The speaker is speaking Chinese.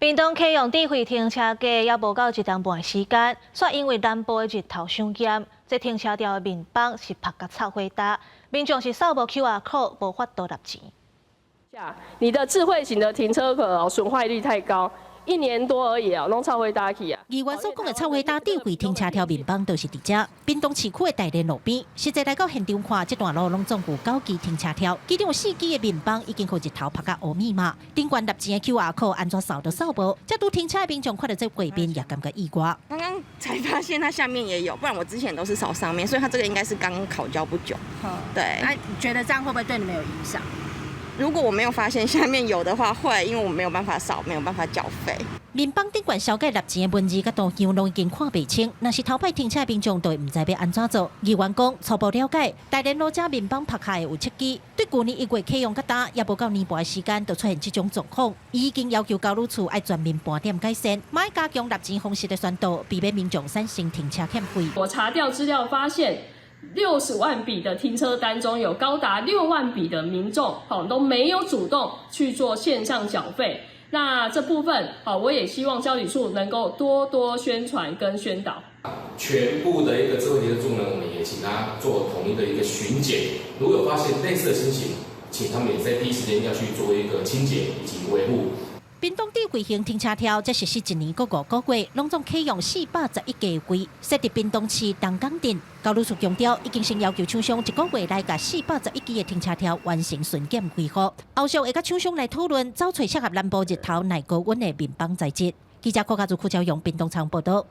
屏东启用智慧停车格也无到1点半时间，却因为南部的日头伤炎，这停车场的面板是拍甲臭火焦，民众是扫无 QR code 无法度纳钱。你的智慧型的停车格损坏率太高。 1年多而已啊，拢臭灰搭去啊！议员所讲的臭灰搭智慧停车条面板，就是伫遮屏东市区的大连路边。实际来到现场看，这段路拢总有9支停车条，其中有4支的面板已经互日头拍甲乌密码，顶悬立钱的 QR code 安怎扫都扫无。这拄停车的民众看到这画面也感觉意外。刚刚才发现它下面也有，不然我之前都是扫上面，所以它这个应该是刚烤焦不久。对，那你觉得这样会不会对你们有影响？ 如果我没有发现下面有的话，会，因为我没有办法扫，没有办法缴费。面板顶悬小改立钱的文字甲图像拢已经看不清，若是头摆停车的民众，就会唔知要安怎做。议员讲，初步了解，大连路这面板拍开有7支，对去年1月启用到呾，也无到年半的时间，就出现这种状况。伊已经要求交流处要全面盘点改善，买加强立钱方式的宣导，避免民众产生停车欠费。我查调资料发现。 60万笔的停车单中，有高达6万笔的民众，都没有主动去做线上缴费。那这部分，我也希望交理处能够多多宣传跟宣导。全部的一个智慧停车柱呢，我们也请他做统一的一个巡检，如果有发现类似的情形，请他们也在第一时间要去做一个清洁以及维护。 屏东智慧型停车条，才实施1年5个月，拢总启用411架柜，设伫屏东市东港镇。交流处强调，已经先要求厂商1个月内甲411支的停车条完成巡检规划，后续会甲厂商来讨论，找找适合南部日头耐高温的面板材质。记者柯家族邱朝阳屏东采访报道。